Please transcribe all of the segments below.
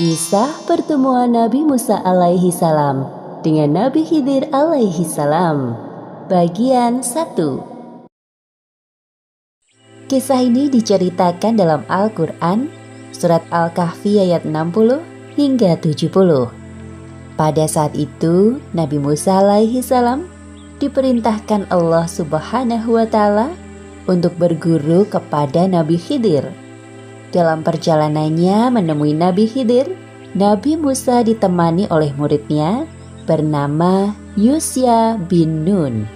Kisah pertemuan Nabi Musa alaihi salam dengan Nabi Khidir alaihi salam. Bagian 1. Kisah ini diceritakan dalam Al-Quran, surat Al-Kahfi ayat 60 hingga 70. Pada saat itu, Nabi Musa alaihi salam diperintahkan Allah Subhanahu wa Ta'ala untuk berguru kepada Nabi Khidir. Dalam perjalanannya menemui Nabi Khidir, Nabi Musa ditemani oleh muridnya bernama Yusya bin Nun.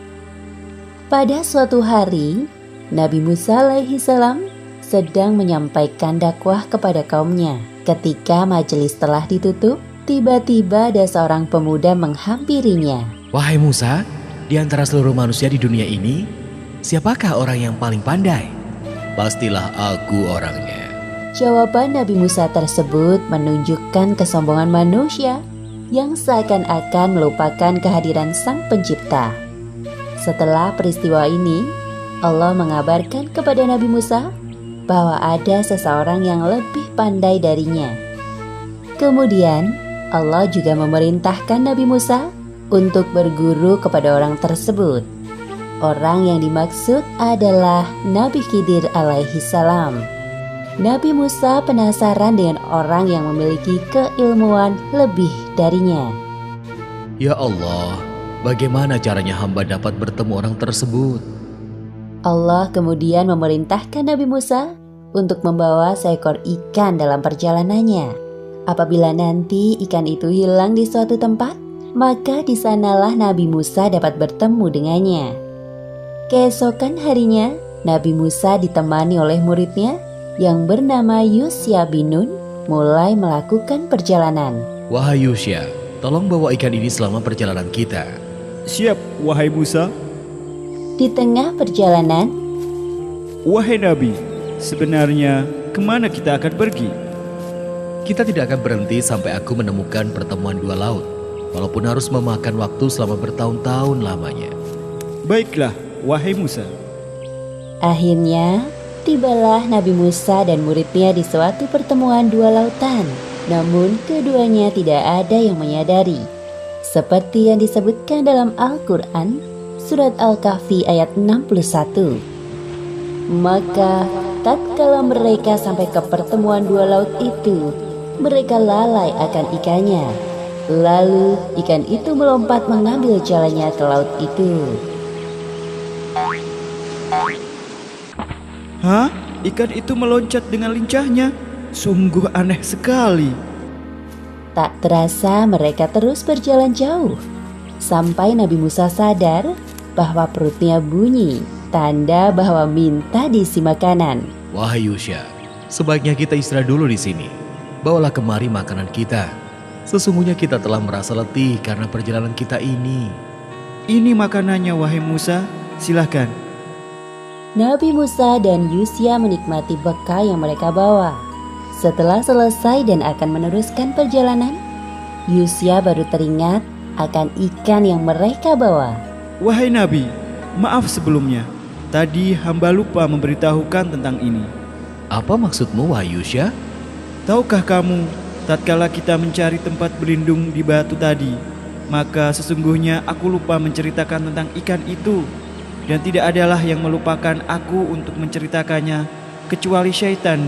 Pada suatu hari, Nabi Musa alaihi salam sedang menyampaikan dakwah kepada kaumnya. Ketika majelis telah ditutup, tiba-tiba ada seorang pemuda menghampirinya. Wahai Musa, di antara seluruh manusia di dunia ini, siapakah orang yang paling pandai? Pastilah aku orangnya. Jawaban Nabi Musa tersebut menunjukkan kesombongan manusia yang seakan-akan melupakan kehadiran Sang Pencipta. Setelah peristiwa ini, Allah mengabarkan kepada Nabi Musa bahwa ada seseorang yang lebih pandai darinya. Kemudian, Allah juga memerintahkan Nabi Musa untuk berguru kepada orang tersebut. Orang yang dimaksud adalah Nabi Khidir alaihi salam. Nabi Musa penasaran dengan orang yang memiliki keilmuan lebih darinya. Ya Allah, bagaimana caranya hamba dapat bertemu orang tersebut? Allah kemudian memerintahkan Nabi Musa untuk membawa seekor ikan dalam perjalanannya. Apabila nanti ikan itu hilang di suatu tempat, maka di sanalah Nabi Musa dapat bertemu dengannya. Keesokan harinya, Nabi Musa ditemani oleh muridnya yang bernama Yusya bin Nun mulai melakukan perjalanan. Wahai Yusya, tolong bawa ikan ini selama perjalanan kita. Siap, wahai Musa. Di tengah perjalanan, Wahai Nabi, sebenarnya kemana kita akan pergi? Kita tidak akan berhenti sampai aku menemukan pertemuan dua laut, walaupun harus memakan waktu selama bertahun-tahun lamanya. Baiklah, wahai Musa. akhirnya tibalah Nabi Musa dan muridnya di suatu pertemuan dua lautan. Namun keduanya tidak ada yang menyadari. Seperti yang disebutkan dalam Al-Quran, surat Al-Kahfi ayat 61. Maka tatkala mereka sampai ke pertemuan dua laut itu, mereka lalai akan ikannya. Lalu ikan itu melompat mengambil jalannya ke laut itu. Hah? Ikan itu meloncat dengan lincahnya. Sungguh aneh sekali. Tak terasa mereka terus berjalan jauh, sampai Nabi Musa sadar bahwa perutnya bunyi, tanda bahwa minta diisi makanan. Wahai Yusya, sebaiknya kita istirahat dulu di sini. Bawalah kemari makanan kita. Sesungguhnya kita telah merasa letih karena perjalanan kita ini. Ini makanannya, wahai Musa. Silahkan. Nabi Musa dan Yusya menikmati bekal yang mereka bawa. Setelah selesai dan akan meneruskan perjalanan, Yusya baru teringat akan ikan yang mereka bawa. Wahai Nabi, maaf sebelumnya. Tadi hamba lupa memberitahukan tentang ini. Apa maksudmu, wahai Yusya? Tahukah kamu, tatkala kita mencari tempat berlindung di batu tadi, maka sesungguhnya aku lupa menceritakan tentang ikan itu. Dan tidak adalah yang melupakan aku untuk menceritakannya, kecuali syaitan.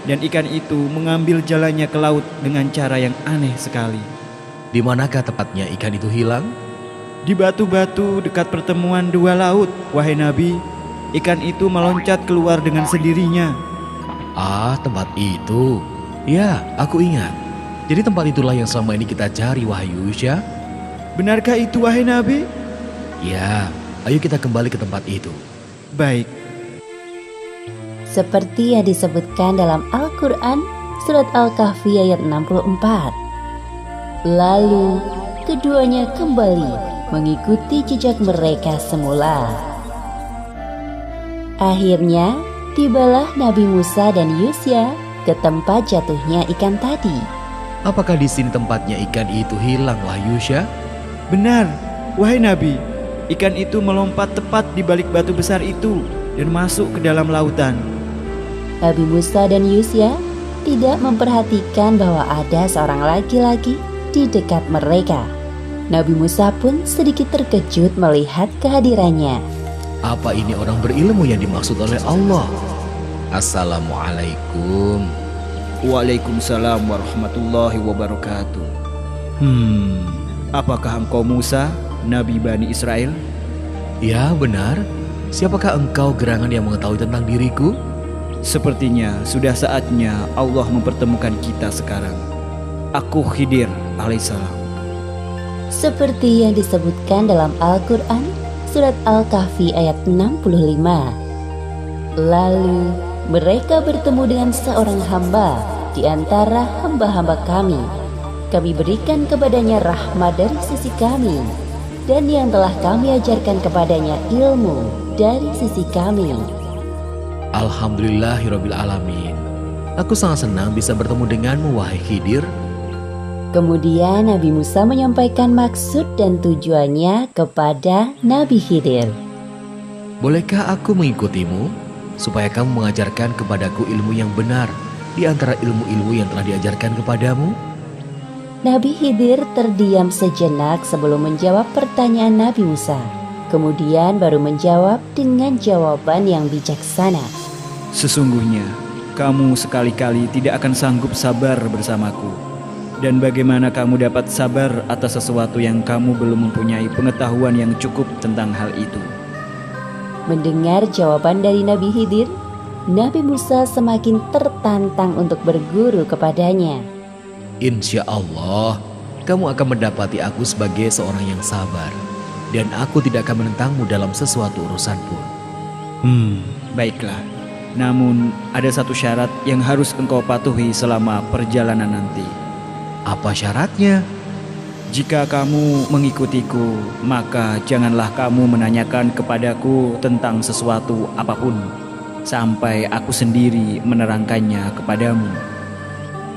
Dan ikan itu mengambil jalannya ke laut dengan cara yang aneh sekali. Di manakah tepatnya ikan itu hilang? Di batu-batu dekat pertemuan dua laut, wahai Nabi. Ikan itu meloncat keluar dengan sendirinya. Ah, tempat itu. Ya, aku ingat. Jadi tempat itulah yang selama ini kita cari, wahai Yusya. Benarkah itu, wahai Nabi? Ya, ayo kita kembali ke tempat itu. Baik. Seperti yang disebutkan dalam Al-Quran, surat Al-Kahfi ayat 64. Lalu keduanya kembali mengikuti jejak mereka semula. Akhirnya tibalah Nabi Musa dan Yusya ke tempat jatuhnya ikan tadi. Apakah di sini tempatnya ikan itu hilang, wahai Yusya? Benar, wahai Nabi. Ikan itu melompat tepat di balik batu besar itu. dan masuk ke dalam lautan. Nabi Musa dan Yusya tidak memperhatikan bahwa ada seorang laki-laki di dekat mereka. Nabi Musa pun sedikit terkejut melihat kehadirannya. Apa ini orang berilmu yang dimaksud oleh Allah? Assalamualaikum. Waalaikumsalam warahmatullahi wabarakatuh. Apakah engkau Musa, Nabi Bani Israel? Ya, benar. Siapakah engkau gerangan yang mengetahui tentang diriku? Sepertinya sudah saatnya Allah mempertemukan kita sekarang. Aku Khidir alaihissalam. Seperti yang disebutkan dalam Al-Quran, surat Al-Kahfi ayat 65. Lalu mereka bertemu dengan seorang hamba di antara hamba-hamba kami. Kami berikan kepadanya rahmat dari sisi kami, dan yang telah kami ajarkan kepadanya ilmu dari sisi kami. Alhamdulillahirabbil alamin. Aku sangat senang bisa bertemu denganmu, wahai Khidir. Kemudian Nabi Musa menyampaikan maksud dan tujuannya kepada Nabi Khidir. Bolehkah aku mengikutimu supaya kamu mengajarkan kepadaku ilmu yang benar di antara ilmu-ilmu yang telah diajarkan kepadamu? Nabi Khidir terdiam sejenak sebelum menjawab pertanyaan Nabi Musa. Kemudian baru menjawab dengan jawaban yang bijaksana. Sesungguhnya kamu sekali-kali tidak akan sanggup sabar bersamaku. Dan bagaimana kamu dapat sabar atas sesuatu yang kamu belum mempunyai pengetahuan yang cukup tentang hal itu? Mendengar jawaban dari Nabi Khidir, Nabi Musa semakin tertantang untuk berguru kepadanya. Insya Allah, kamu akan mendapati aku sebagai seorang yang sabar. Dan aku tidak akan menentangmu dalam sesuatu urusan pun. Baiklah. Namun ada satu syarat yang harus engkau patuhi selama perjalanan nanti. Apa syaratnya? Jika kamu mengikutiku, maka janganlah kamu menanyakan kepadaku tentang sesuatu apapun sampai aku sendiri menerangkannya kepadamu.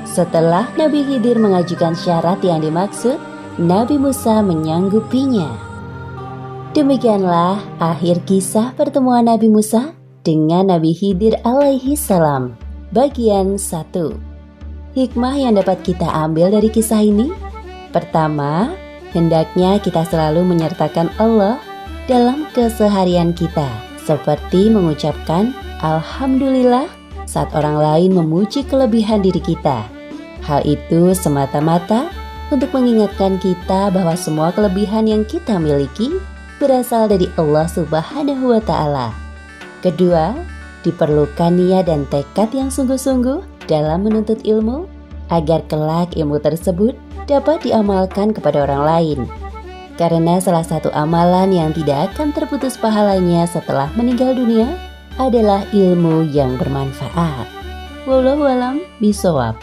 Setelah Nabi Khidir mengajukan syarat yang dimaksud, Nabi Musa menyanggupinya. Demikianlah akhir kisah pertemuan Nabi Musa dengan Nabi Khidir alaihi salam. Bagian 1. Hikmah yang dapat kita ambil dari kisah ini. Pertama, hendaknya kita selalu menyertakan Allah dalam keseharian kita, seperti mengucapkan Alhamdulillah saat orang lain memuji kelebihan diri kita. Hal itu semata-mata untuk mengingatkan kita bahwa semua kelebihan yang kita miliki berasal dari Allah Subhanahu wa Ta'ala. Kedua, diperlukan niat dan tekad yang sungguh-sungguh dalam menuntut ilmu agar kelak ilmu tersebut dapat diamalkan kepada orang lain. Karena salah satu amalan yang tidak akan terputus pahalanya setelah meninggal dunia adalah ilmu yang bermanfaat. Wallahu a'lam bishawab.